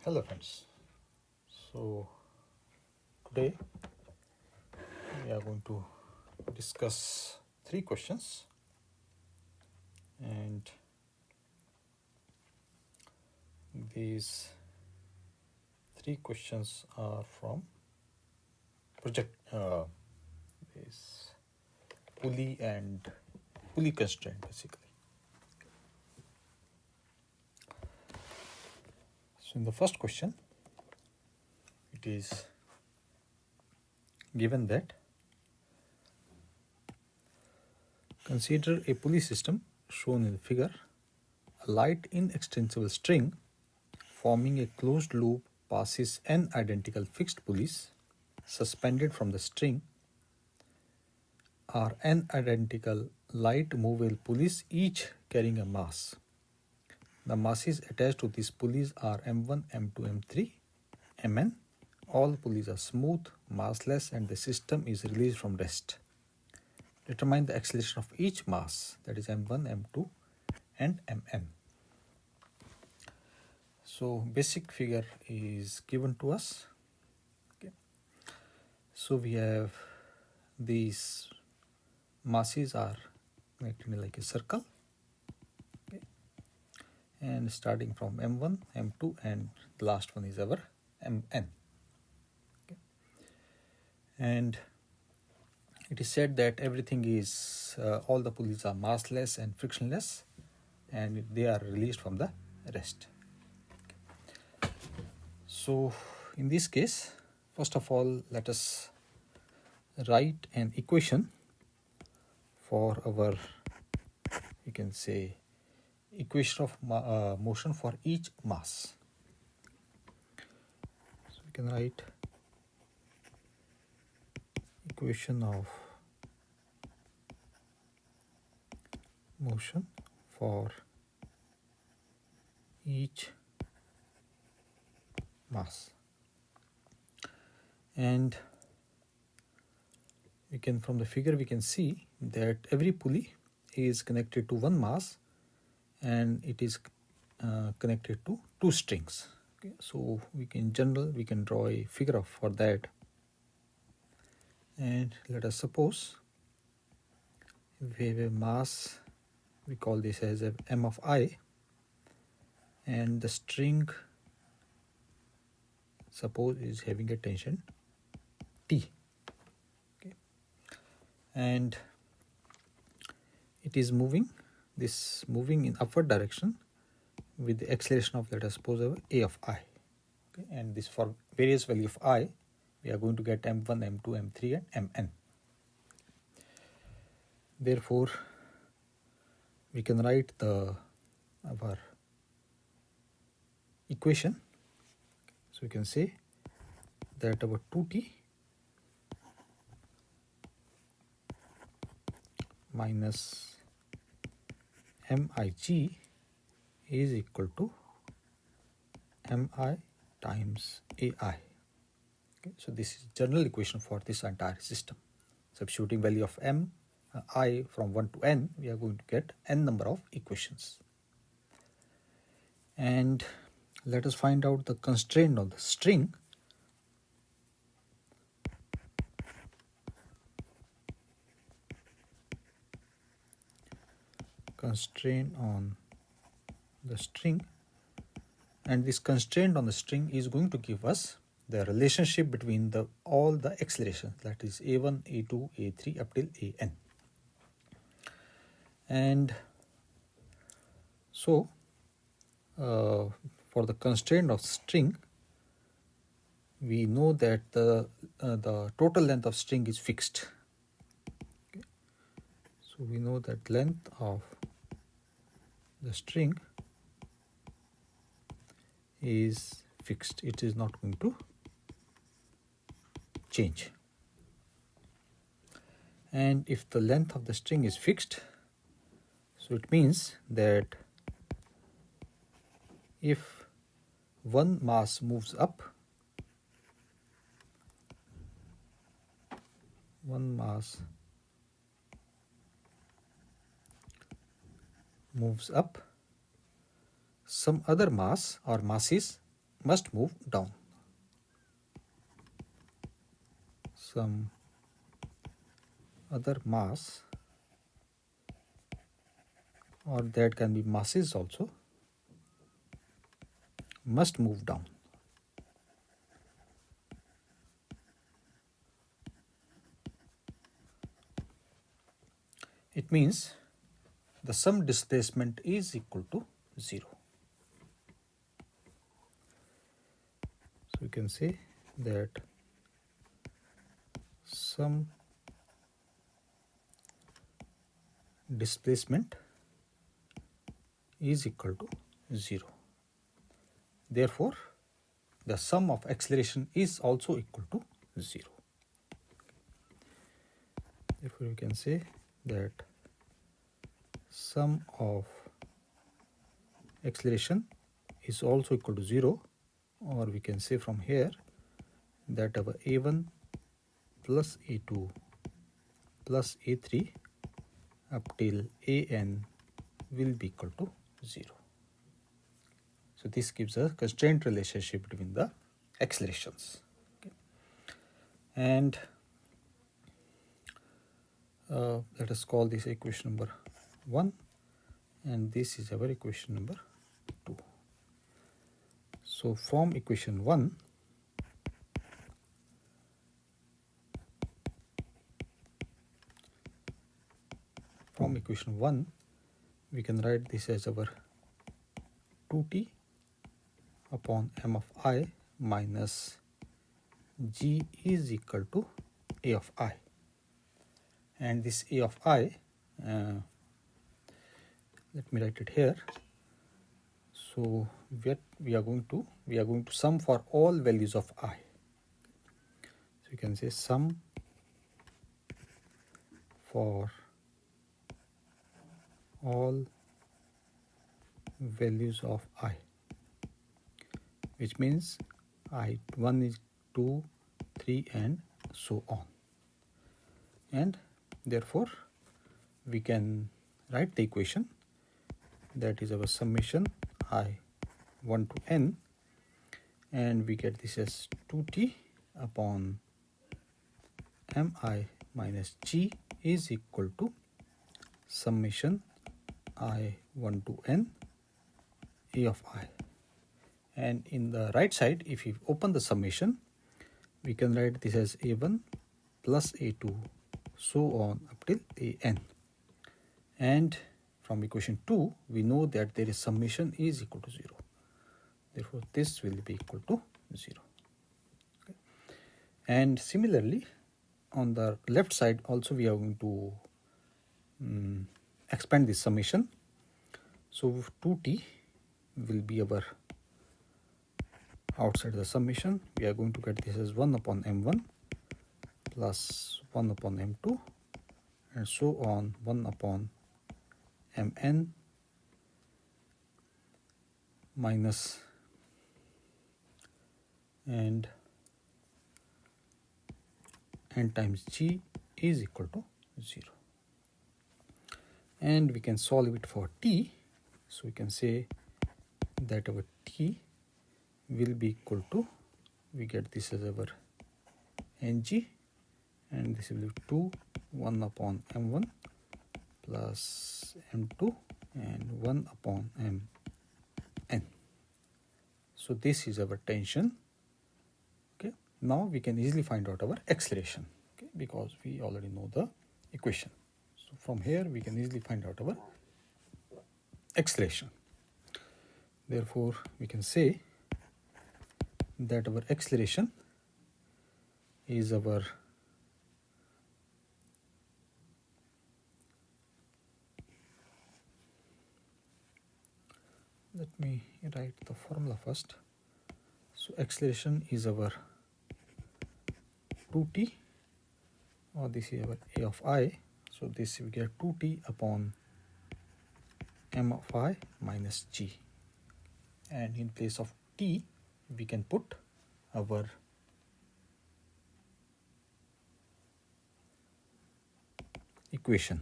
Hello friends. So today we are going to discuss three questions, and these three questions are from project this pulley and pulley constraint basically. So in the first question it is given that consider a pulley system shown in the figure. A light inextensible string forming a closed loop passes n identical fixed pulleys suspended from the string are n identical light movable pulleys, each carrying a mass. The masses attached to these pulleys are M1, M2, M3, Mn. All pulleys are smooth, massless, and the system is released from rest. Determine the acceleration of each mass, that is M1, M2, and Mn. So basic figure is given to us. Okay. So we have these masses are connected like a circle, okay, and starting from M1, M2, and the last one is our Mn. Okay. And it is said that everything is all the pulleys are massless and frictionless, and they are released from the rest. Okay. So in this case, first of all, let us write an equation for our, you can say, equation of motion for each mass. So we can write equation of motion for each mass, and we can, from the figure we can see that every pulley is connected to one mass and it is connected to two strings. Okay. So we can draw a figure for that, and let us suppose we have a mass, we call this as a M of I, and the string suppose is having a tension T. Okay. And it is moving in upward direction with the acceleration of, let us suppose, A of I. Okay. And this for various value of I, we are going to get M1, M2, M3, and Mn. Therefore, we can write our equation. So we can say that our 2t minus mig is equal to mi times ai. Okay. So this is general equation for this entire system. Substituting value of I from 1 to n, we are going to get n number of equations. And let us find out the constraint on the string. Constraint on the string, and this constraint on the string is going to give us the relationship between all the accelerations, that is a1, a2, a3 up till an. And so for the constraint of string, we know that the total length of string is fixed. Okay. So we know that length of the string is fixed, it is not going to change. And if the length of the string is fixed, so it means that if one mass moves up, some other mass or masses must move down. Some other mass, or that can be masses also, must move down. It means the sum displacement is equal to 0. So we can say that sum displacement is equal to 0. Therefore, the sum of acceleration is also equal to 0. Therefore, we can say that sum of acceleration is also equal to 0, or we can say from here that our a1 plus a2 plus a3 up till an will be equal to 0. So this gives a constraint relationship between the accelerations. Okay. And let us call this equation number 1, and this is our equation number 2. So from equation 1, we can write this as our 2t upon m of I minus g is equal to a of I. And this a of I, let me write it here. So we are going to sum for all values of I. So you can say sum for all values of I, which means I1 is 2, 3 and so on. And therefore we can write the equation that is our summation I1 to n, and we get this as 2t upon mi minus g is equal to summation I1 to n a of I. And in the right side, if you open the summation, we can write this as a1 plus a2 so on up till an. And from equation 2, we know that there is summation is equal to 0. Therefore, this will be equal to 0. Okay. And similarly, on the left side also we are going to expand this summation. So 2t will be our outside the summation. We are going to get this as 1 upon m1 plus 1 upon m2 and so on 1 upon mn minus and n times g is equal to 0. And we can solve it for t. So we can say that our t will be equal to, we get this as our ng, and this will be 2 1 upon m1 plus m2 and 1 upon mn. So this is our tension. Okay. Now we can easily find out our acceleration, okay, because we already know the equation. So from here we can easily find out our acceleration. Therefore we can say that our acceleration is our let me write the formula first. So acceleration is our 2t, or this is our a of I. So this we get 2t upon m of I minus g, and in place of t we can put our equation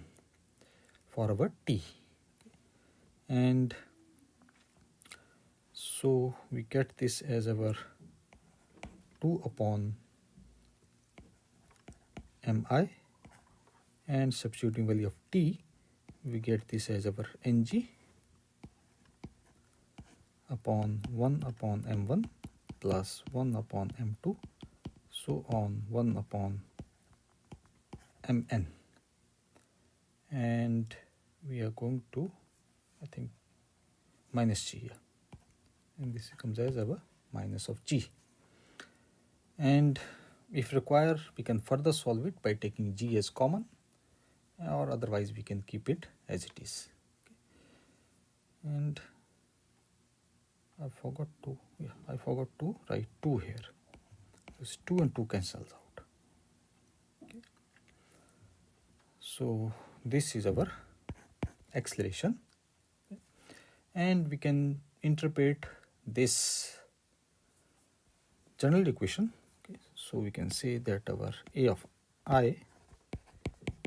for our t. And So we get this as our 2 upon mi, and substituting value of t, we get this as our ng upon 1 upon m1 plus 1 upon m2, so on 1 upon mn. And we are going to, I think, minus g here, and this comes as our minus of g. And if required, we can further solve it by taking g as common, or otherwise we can keep it as it is. Okay. And I forgot to write 2 here. This 2 and 2 cancels out. Okay. So this is our acceleration, and we can interpret this general equation. Okay. So we can say that our a of I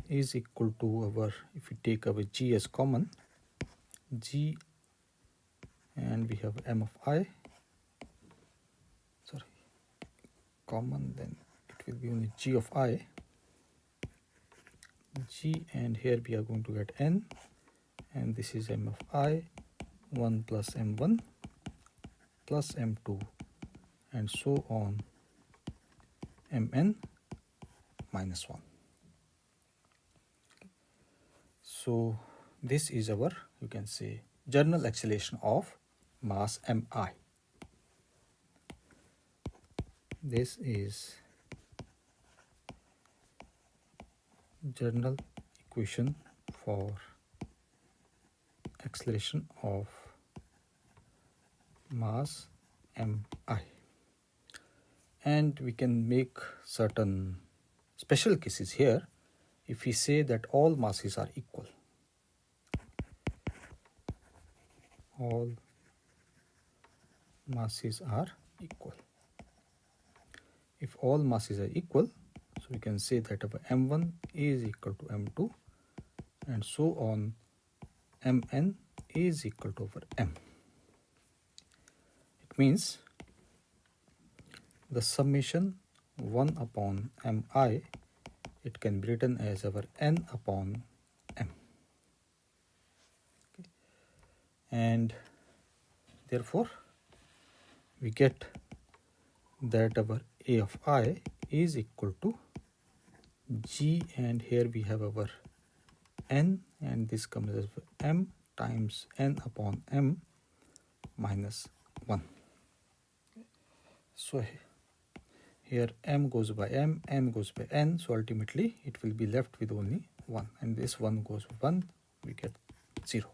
is equal to our, if we take our g as common, g, and we have m of I, common, then it will be only g of I, g, and here we are going to get n, and this is m of I, 1 plus m1 plus m2, and so on mn minus 1. So this is our, you can say, general acceleration of mass mi. This is general equation for acceleration of mass mi. And we can make certain special cases here if we say that all masses are equal. All masses are equal. If all masses are equal, so we can say that our m1 is equal to m2, and so on mn is equal to over m. It means the summation 1 upon mi, it can be written as our n upon m. Okay. And therefore we get that our a of I is equal to g, and here we have our n, and this comes as m times n upon m minus 1. So here m goes by m goes by n, so ultimately it will be left with only 1, and this 1 goes with 1, we get 0.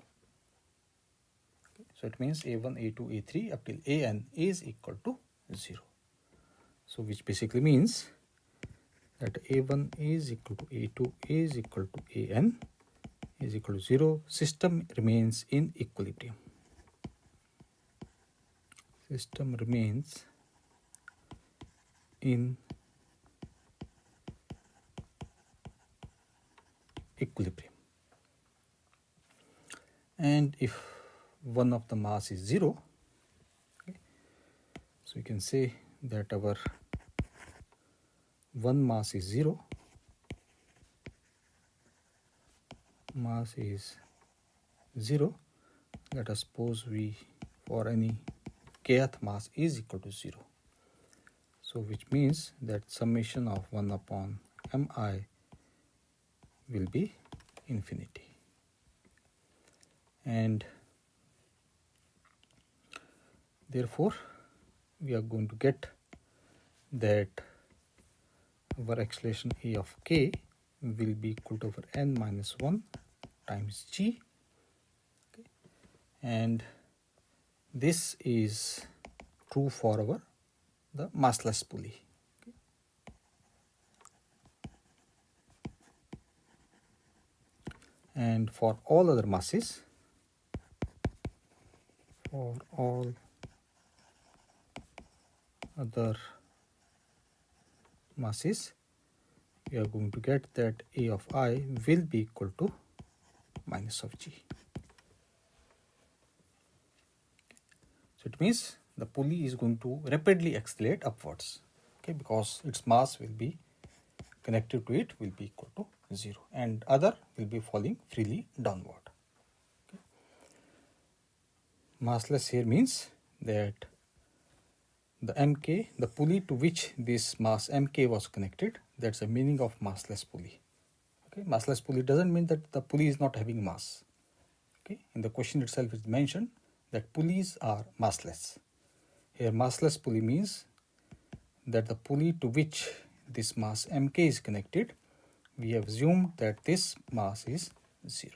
Okay. So it means a1, a2, a3 up till an is equal to 0. So which basically means that a1 is equal to a2 is equal to an is equal to 0. System remains in equilibrium. System remains in equilibrium. And if one of the mass is 0, okay, so we can say that our one mass is 0, mass is 0. Let us suppose we, for any kth mass is equal to 0. So which means that summation of 1 upon mi will be infinity. And therefore we are going to get that our acceleration a of k will be equal to over n minus 1 times g. Okay. And this is true for the massless pulley. Okay. And for all other masses, we are going to get that a of I will be equal to minus of g. So it means the pulley is going to rapidly accelerate upwards, okay, because its mass will be connected to it will be equal to 0 and other will be falling freely downward. Okay. Massless here means that the mk, the pulley to which this mass mk was connected, that's the meaning of massless pulley. Okay, massless pulley doesn't mean that the pulley is not having mass. Okay, in the question itself is mentioned that pulleys are massless. Here massless pulley means that the pulley to which this mass mk is connected, we have assumed that this mass is 0.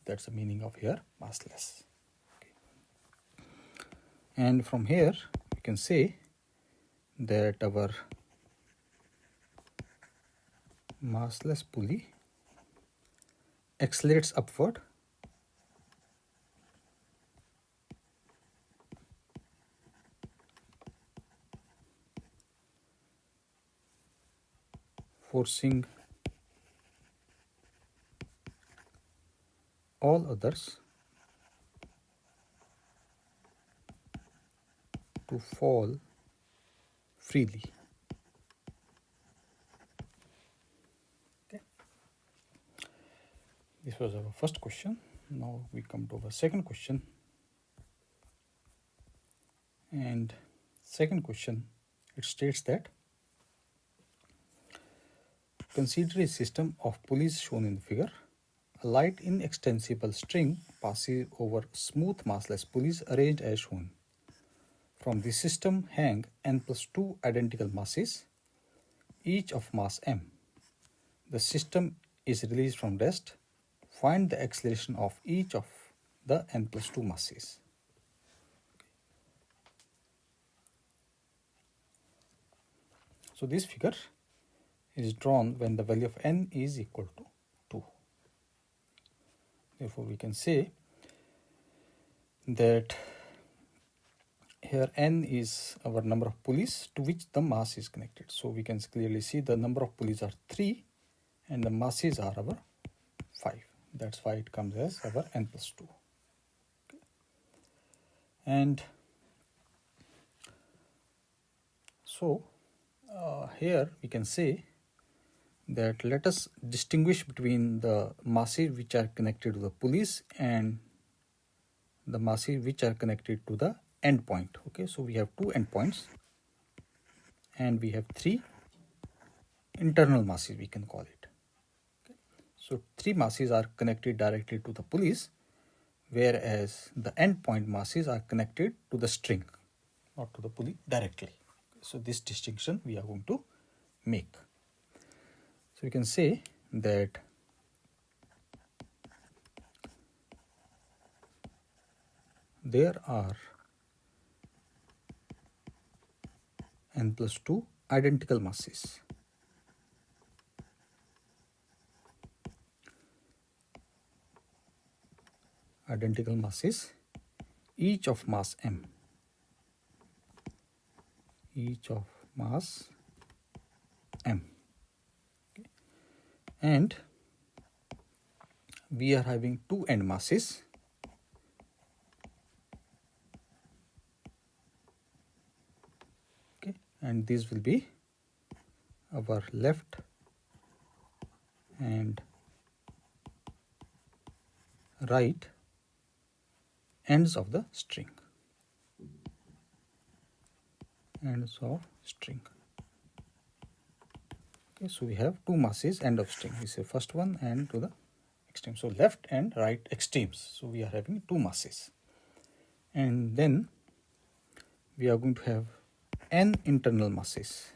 That's the meaning of here massless. Okay. And from here we can say that our massless pulley accelerates upward forcing all others to fall freely. Okay. This was our first question. Now we come to our second question. And second question, it states that consider a system of pulleys shown in the figure. A light inextensible string passes over smooth massless pulleys arranged as shown. From this system hang n+2 identical masses, each of mass m. The system is released from rest. Find the acceleration of each of the n+2 masses. So this figure is drawn when the value of n is equal to 2. Therefore, we can say that here n is our number of pulleys to which the mass is connected. So we can clearly see the number of pulleys are 3 and the masses are our 5. That's why it comes as our n+2. Okay. And so here we can say that let us distinguish between the masses which are connected to the pulleys and the masses which are connected to the end point. Okay, so we have 2 endpoints and we have 3 internal masses, we can call it. Okay. So 3 masses are connected directly to the pulleys, whereas the endpoint masses are connected to the string, not to the pulley directly. So this distinction we are going to make. So we can say that there are n+2 identical masses. Identical masses, each of mass m. Each of mass m. Okay. And we are having 2 end masses. Okay. And these will be our left and right ends of the string. Ends of string. Okay, so we have 2 masses end of string. This is the first one and to the extreme. So left and right extremes. So we are having 2 masses. And then we are going to have n internal masses.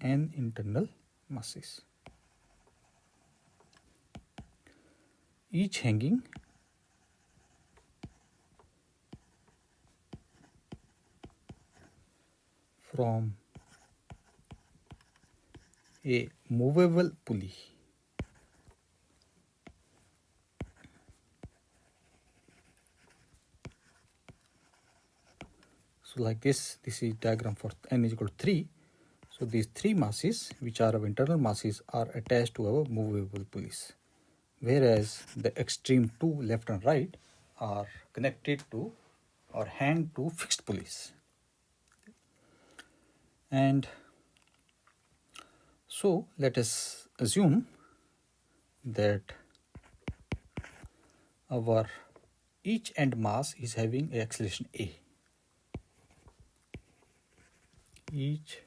N internal masses. Each hanging from a movable pulley. So like this is diagram for n is equal to 3. So these 3 masses, which are our internal masses, are attached to our movable pulleys, whereas the extreme 2 left and right are connected to or hang to fixed pulleys. And so let us assume that our each end mass is having a acceleration A. Each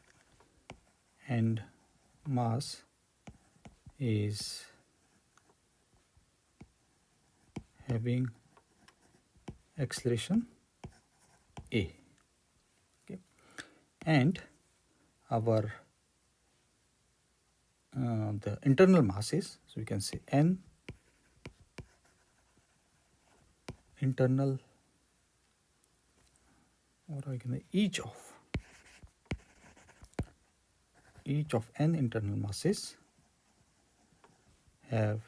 end mass is having acceleration A. Okay. And our the internal masses, so we can say N internal, or I can say each of N internal masses have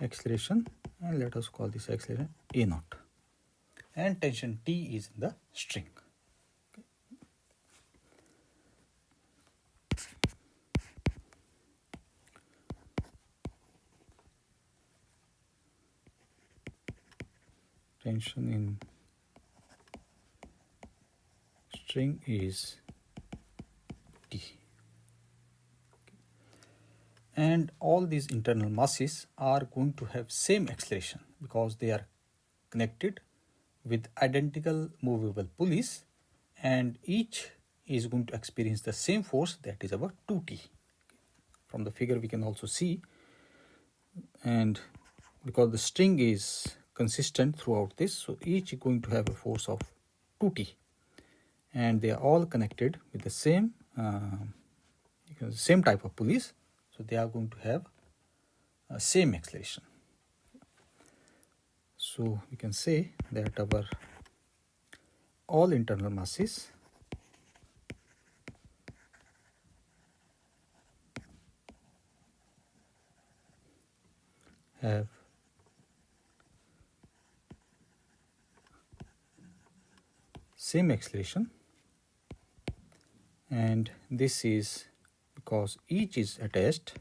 acceleration, and let us call this acceleration A naught, and tension T is in the string. Okay. Tension in string is T. And all these internal masses are going to have same acceleration because they are connected with identical movable pulleys, and each is going to experience the same force, that is our 2T. From the figure we can also see, and because the string is consistent throughout this, so each is going to have a force of 2T, and they are all connected with the same same type of pulleys, so they are going to have same acceleration. So we can say that our all internal masses have same acceleration, and this is because each is attached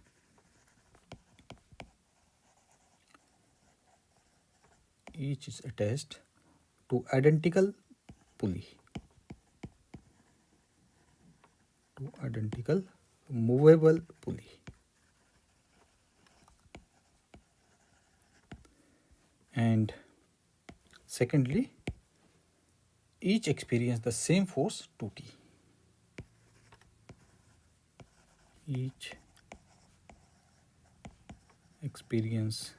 to identical pulley, to identical movable pulley. And secondly, each experience the same force 2T. Each experience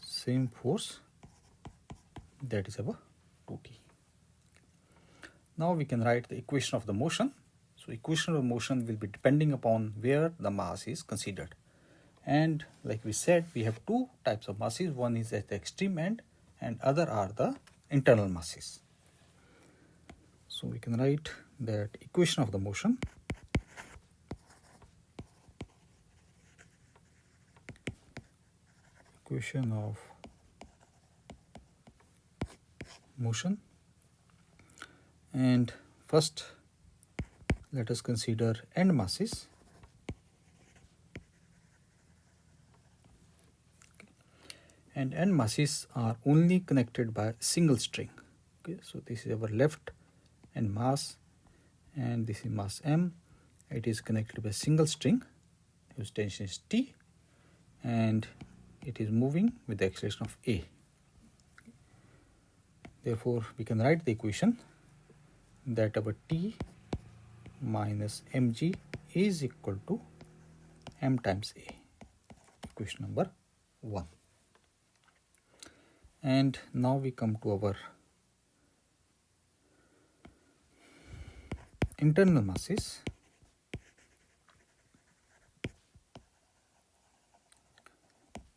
same force, that is our 2T. Now we can write the equation of the motion. So equation of motion will be depending upon where the mass is considered. And like we said, we have two types of masses. One is at the extreme end and other are the internal masses. So we can write that equation of the motion and first let us consider end masses. And end masses are only connected by a single string. Okay, so this is our left end mass, and this is mass M. It is connected by a single string whose tension is T, and it is moving with the acceleration of A. Therefore, we can write the equation that our T minus mg is equal to m times A. Equation number 1. And now we come to our internal masses.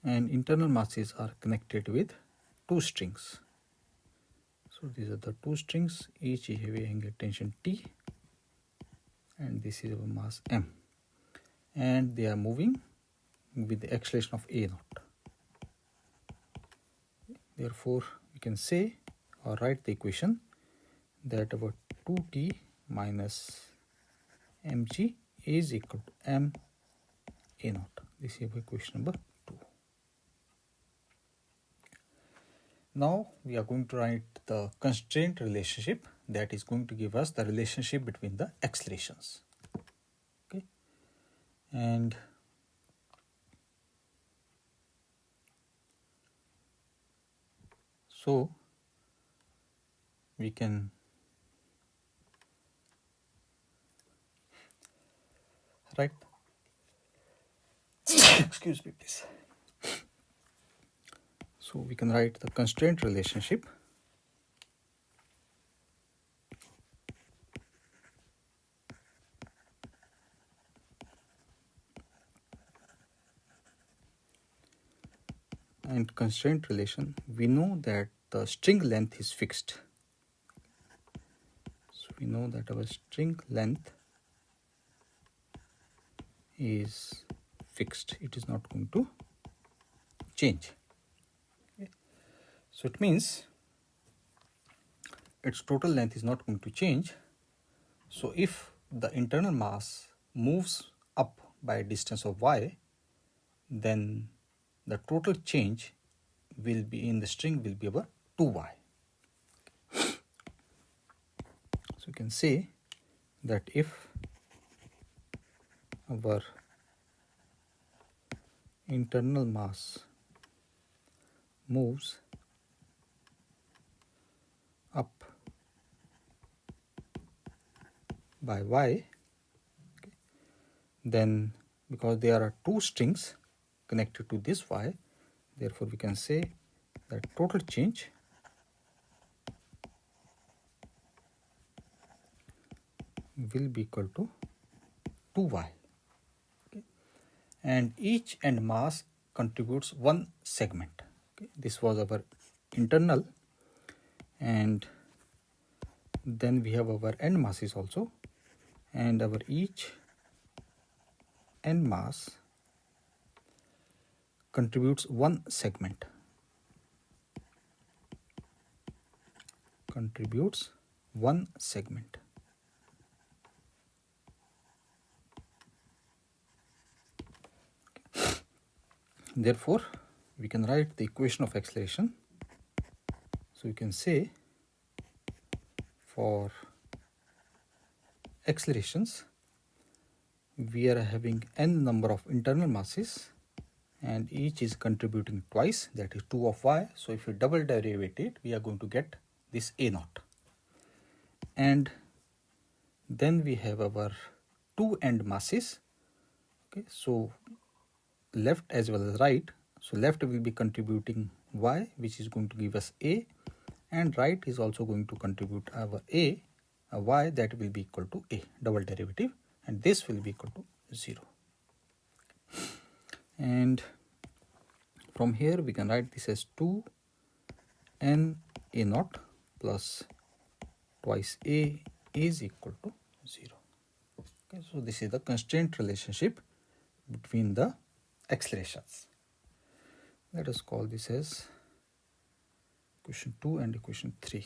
And internal masses are connected with two strings. So these are the two strings, each is having a tension T, and this is our mass M, and they are moving with the acceleration of A naught. Therefore, we can say or write the equation that our 2T minus mg is equal to m A naught. This is equation number 2. Now we are going to write the constraint relationship that is going to give us the relationship between the accelerations. Okay, and so we can write excuse me please. So we can write the constraint relationship and constraint relation. We know that the string length is fixed. So we know that our string length is fixed. It is not going to change. Okay. So it means its total length is not going to change. So if the internal mass moves up by a distance of y, then the total change will be in the string will be over 2y. So you can say that if our internal mass moves up by y, okay, then because there are two strings connected to this y, therefore we can say that total change will be equal to 2y. Okay. And each end mass contributes one segment. Okay. This was our internal, and then we have our end masses also, and our each end mass contributes one segment. Contributes one segment. Therefore, we can write the equation of acceleration. So you can say for accelerations, we are having n number of internal masses and each is contributing twice, that is 2 of y. So if you double derivative it, we are going to get this a naught. And then we have our two end masses. Okay, so left as well as right. So left will be contributing y, which is going to give us a, and right is also going to contribute our a y, that will be equal to a double derivative, and this will be equal to 0. And from here we can write this as 2 n a naught plus twice a is equal to 0. Okay, so this is the constraint relationship between the accelerations. Let us call this as equation 2 and equation 3.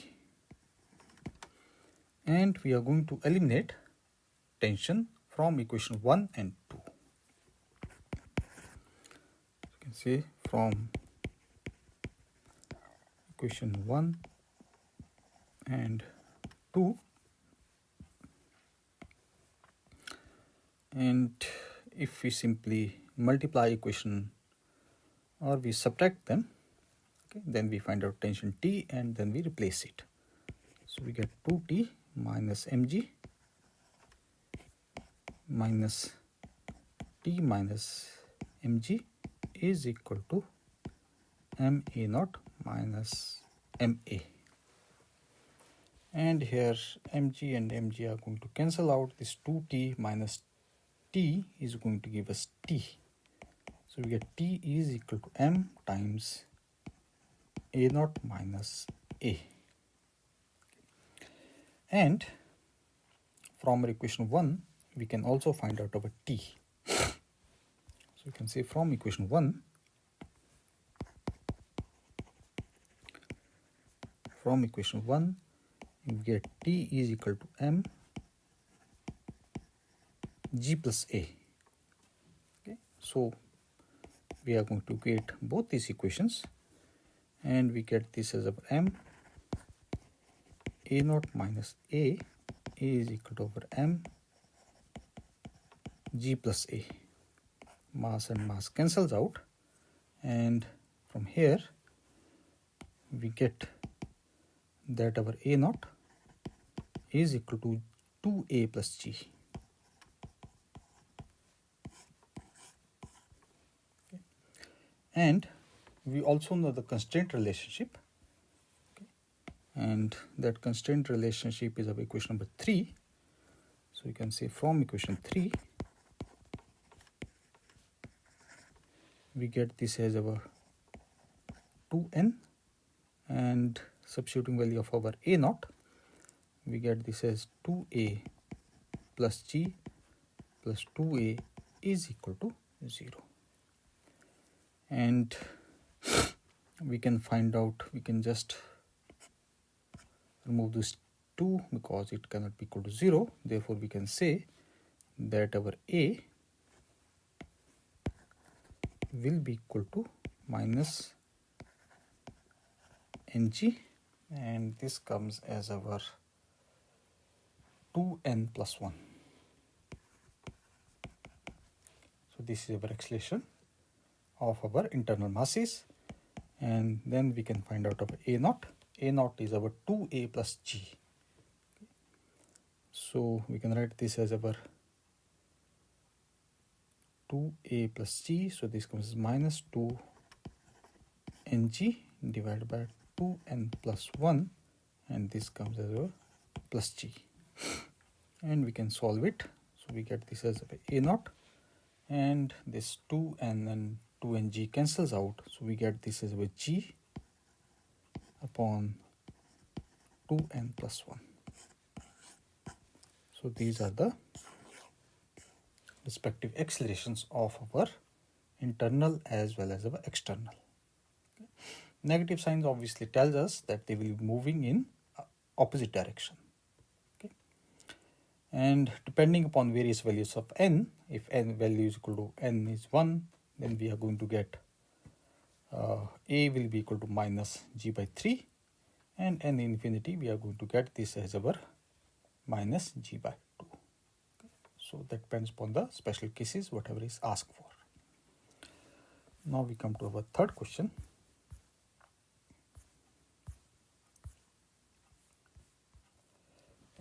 And we are going to eliminate tension from equation 1 and 2. You can say from equation 1 and 2, and if we simply multiply equation or we subtract them, okay, then we find out tension T and then we replace it. So we get 2T minus mg minus T minus mg is equal to ma naught minus ma. And here mg and mg are going to cancel out. This 2t minus t is going to give us t. So we get t is equal to m times a naught minus a. And from our equation 1, we can also find out our t. So you can say from equation 1, you get t is equal to m g plus a. Okay, so we are going to get both these equations, and we get this as our m. A naught minus A is equal to over m G plus A. Mass and mass cancels out, and from here we get that our A naught is equal to 2A plus G. Okay. And we also know the constraint relationship, okay. And that constraint relationship is of equation number 3. So you can say from equation 3 we get this as our 2n, and substituting value of our A naught, we get this as 2A plus G plus 2A is equal to 0. And we can find out, we can just remove this 2 because it cannot be equal to 0. Therefore, we can say that our A will be equal to minus ng, and this comes as our 2n plus 1. So this is our acceleration of our internal masses, and then we can find out of A naught. A naught is our 2A plus G. So we can write this as our 2A plus G. So this comes as minus 2 ng divided by 2n plus 1, and this comes as our plus G. And we can solve it. So we get this as A naught, and this 2n and 2ng cancels out. So we get this as G upon 2n plus 1. So these are the respective accelerations of our internal as well as our external. Okay. Negative signs obviously tells us that they will be moving in opposite direction. Okay. And depending upon various values of n, if n value is equal to n is 1, then we are going to get A will be equal to minus G by 3, and n infinity we are going to get this as our minus G by 2. Okay. So that depends upon the special cases, whatever is asked for. Now we come to our third question.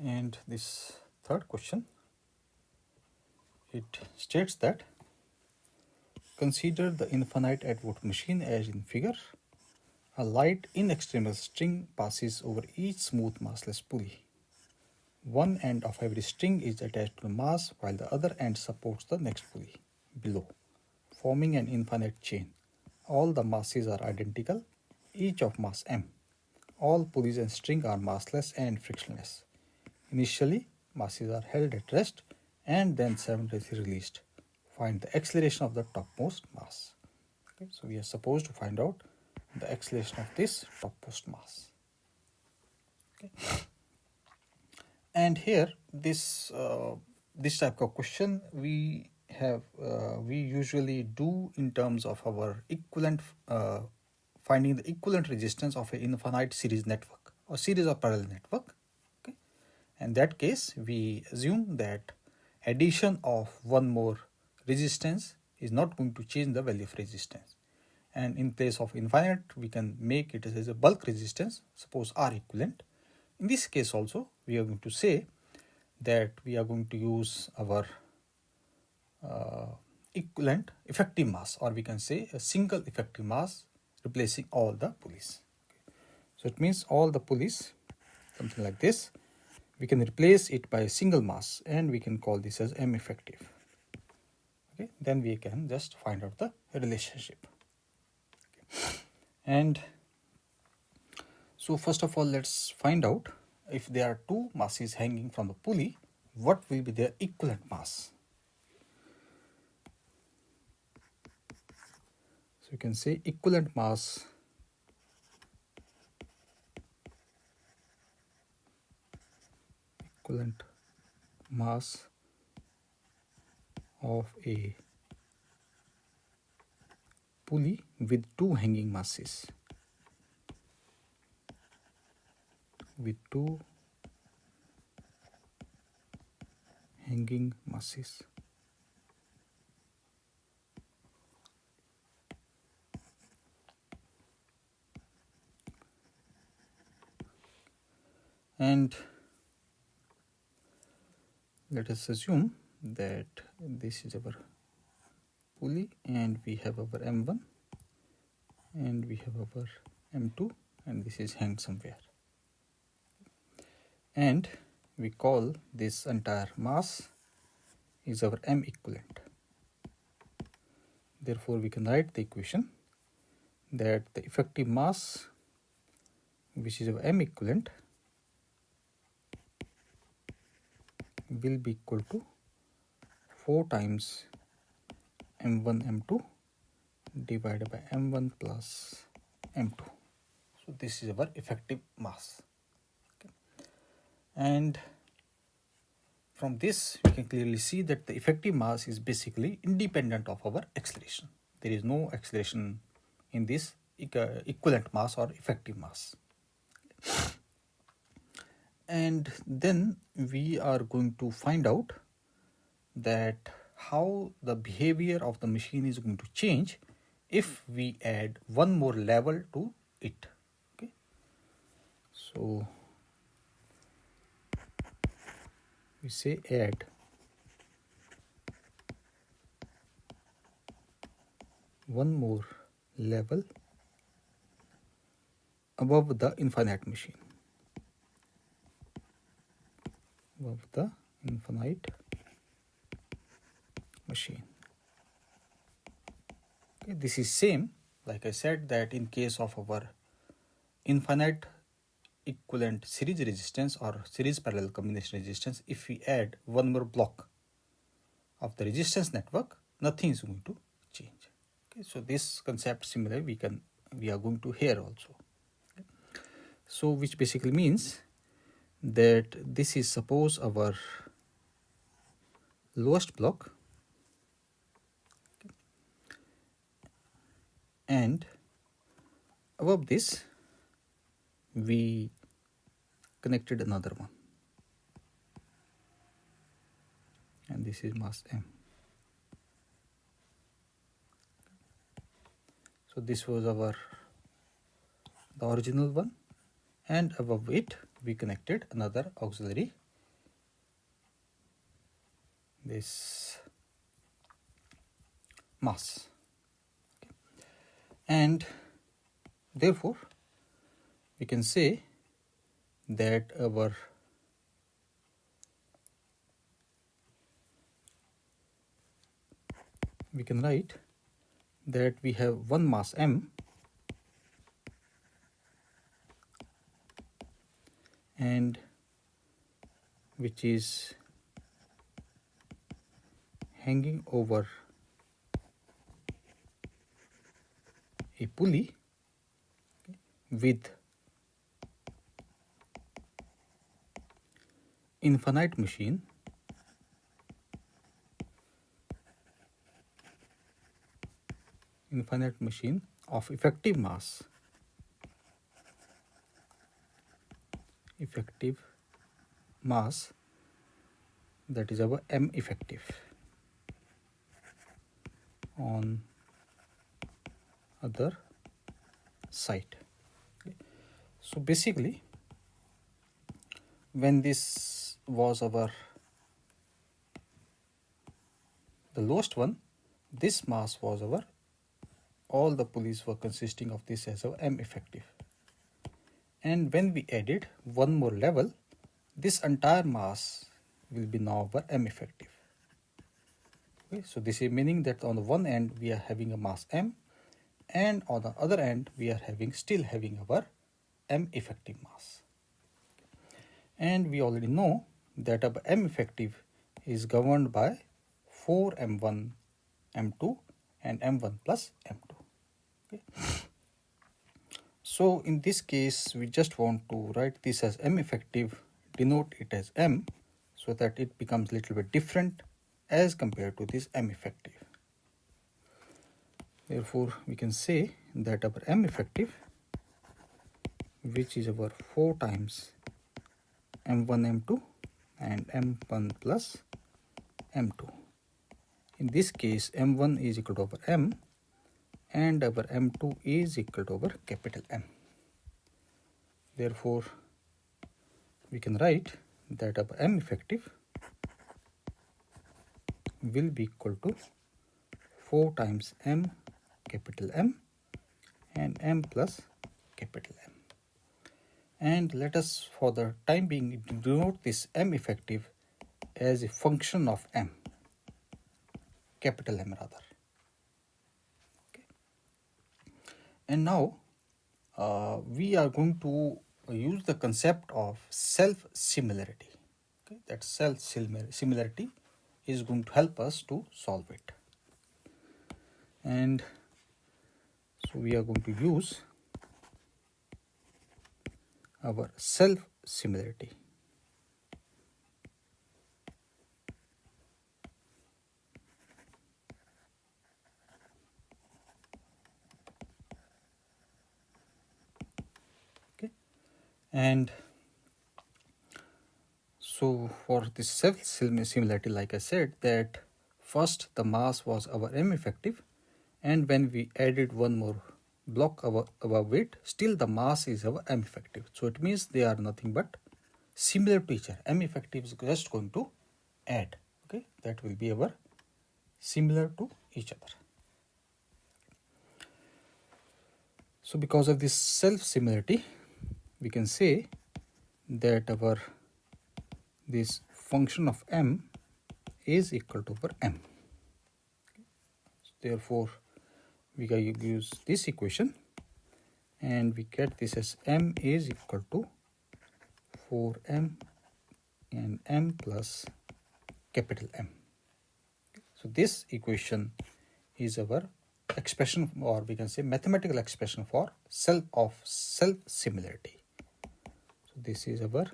And this third question, it states that consider the infinite Atwood machine as in figure. A light inextricable string passes over each smooth massless pulley. One end of every string is attached to the mass while the other end supports the next pulley below, forming an infinite chain. All the masses are identical, each of mass m. All pulleys and string are massless and frictionless. Initially, masses are held at rest and then simultaneously released. Find the acceleration of the topmost mass. Okay, so we are supposed to find out the acceleration of this topmost mass. Okay. And here, this type of question we usually do in terms of our equivalent, finding the equivalent resistance of an infinite series network or series of parallel network. Okay, in that case, we assume that addition of one more resistance is not going to change the value of resistance, and in place of infinite, we can make it as a bulk resistance. Suppose R equivalent. In this case also, we are going to say that we are going to use our equivalent effective mass, or we can say a single effective mass replacing all the pulleys. Okay. So it means all the pulleys, something like this, we can replace it by a single mass, and we can call this as M effective. Okay. Then we can just find out the relationship. Okay. And so first of all, let's find out if there are two masses hanging from the pulley, what will be their equivalent mass. So you can say equivalent mass of a pulley with two hanging masses. with two hanging masses. And let us assume that this is our pulley and we have our M1 and we have our M2 and this is hanged somewhere. And we call this entire mass is our M equivalent. Therefore, we can write the equation that the effective mass, which is our M equivalent, will be equal to 4 times M1 M2 divided by M1 plus M2. So this is our effective mass. Okay. And from this we can clearly see that the effective mass is basically independent of our acceleration. There is no acceleration in this equivalent mass or effective mass. And then we are going to find out that how the behavior of the machine is going to change if we add one more level to it. Okay. So we say add one more level above the infinite machine. Above the infinite machine. Okay, this is same like I said that in case of our infinite equivalent series resistance or series parallel combination resistance, if we add one more block of the resistance network, nothing is going to change. Okay, so this concept similarly we are going to here also. Okay. So which basically means that this is suppose our lowest block, okay, and above this we connected another one, and this is mass M. So this was the original one, and above it we connected another auxiliary, this mass. Okay. And therefore we can say that we can write that we have one mass M and which is hanging over a pulley, okay, with infinite machine of effective mass that is our M effective on other side. Okay. So basically when this was the lowest one, this mass was all the pulleys were consisting of this as our M effective, and when we added one more level, this entire mass will be now our M effective. Okay, so this is meaning that on the one end we are having a mass M, and on the other end we are still having our M effective mass. And we already know that our M effective is governed by 4 M1 M2 and M1 plus M2. Okay. So in this case we just want to write this as M effective, denote it as M, so that it becomes a little bit different as compared to this M effective. Therefore we can say that our M effective, which is our 4 times m1 m2 and m1 plus m2. In this case, m1 is equal to over m and our m2 is equal to over capital M. Therefore, we can write that our m effective will be equal to 4 times m capital M and m plus capital M. And let us for the time being denote this m effective as a function of m, capital M rather. Okay. And now we are going to use the concept of self-similarity. Okay. That self-similarity is going to help us to solve it. And so we are going to use our self-similarity. Okay. And so for this self-similarity, like I said, that first the mass was our m effective, and when we added one more block above it, still the mass is our m effective. So it means they are nothing but similar to each other. M effective is just going to add. Okay, that will be our similar to each other. So because of this self-similarity, we can say that our this function of m is equal to over m. Therefore, we can use this equation and we get this as m is equal to 4m and m plus capital M. So this equation is our expression, or we can say mathematical expression for self-similarity. So this is our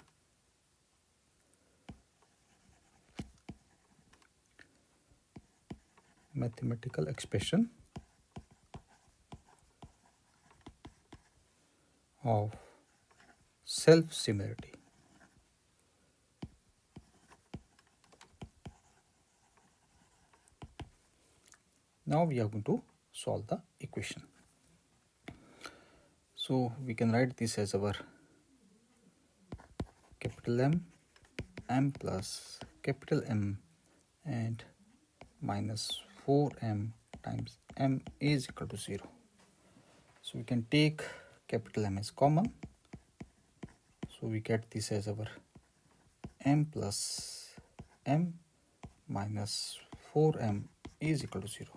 mathematical expression of self-similarity. Now we are going to solve the equation. So we can write this as our capital M, m plus capital M and minus 4m times m is equal to 0. So we can take capital M as common. So we get this as our m plus m minus 4m is equal to 0.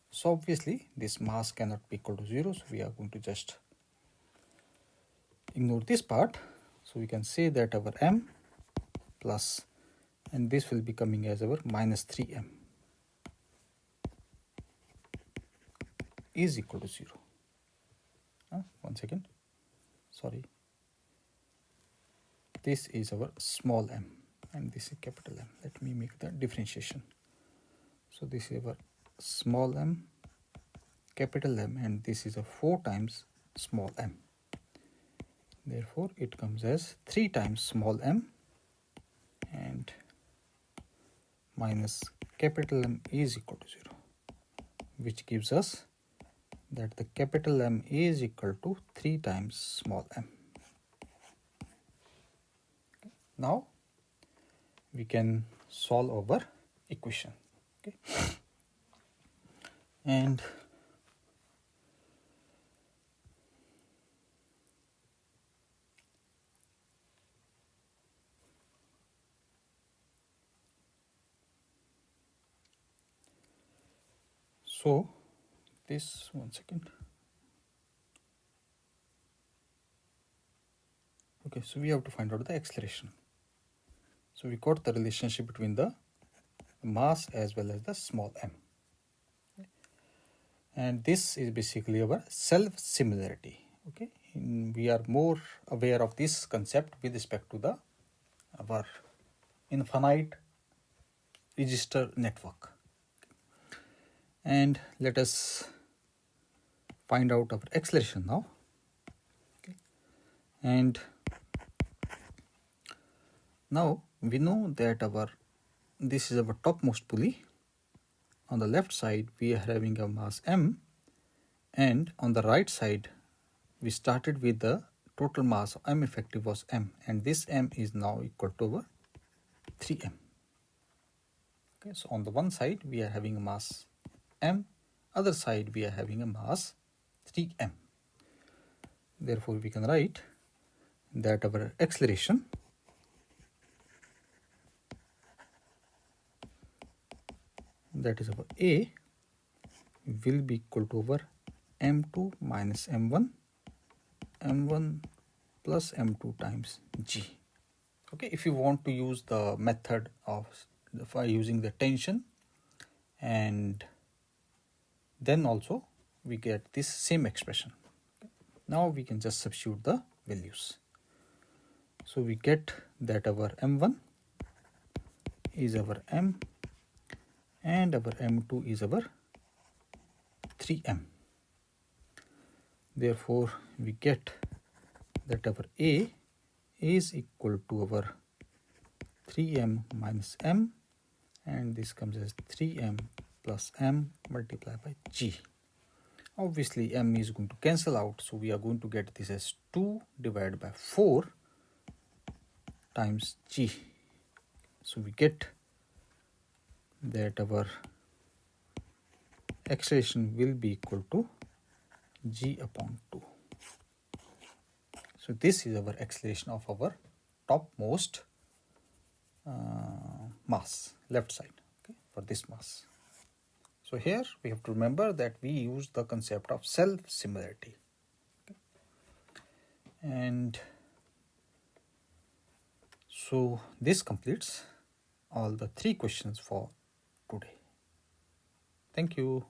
So obviously this mass cannot be equal to 0. So we are going to just ignore this part. So we can say that our m plus, and this will be coming as our minus 3m is equal to 0. One second, sorry. This is our small m and this is capital M. Let me make the differentiation. So this is our small m, capital M, and this is a 4 times small m. Therefore, it comes as 3 times small m and minus capital M is equal to 0, which gives us that the capital M is equal to 3 times small m. Now we can solve our equation. Okay. And so this, one second. Okay, so we have to find out the acceleration. So we got the relationship between the mass as well as the small m. And this is basically our self-similarity. Okay, we are more aware of this concept with respect to our infinite register network. And let us find out our acceleration now. Okay. And Now we know that this is our topmost pulley. On the left side we are having a mass m, and on the right side we started with the total mass of m effective was m, and this m is now equal to over 3m. Okay, so on the one side we are having a mass m, other side we are having a mass 3m. Therefore we can write that our acceleration that is our a will be equal to over m2 minus m1 plus m2 times g. Okay, if you want to use the method of using the tension, and then also we get this same expression. Now we can just substitute the values. So we get that our m1 is our m and our m2 is our 3m. Therefore we get that our a is equal to our 3m minus m, and this comes as 3m plus m multiplied by g. Obviously m is going to cancel out, so we are going to get this as 2 divided by 4 times g. So we get that our acceleration will be equal to g upon 2. So this is our acceleration of our topmost mass, left side, okay, for this mass. So here we have to remember that we use the concept of self-similarity. Okay. And so this completes all the 3 questions for today. Thank you.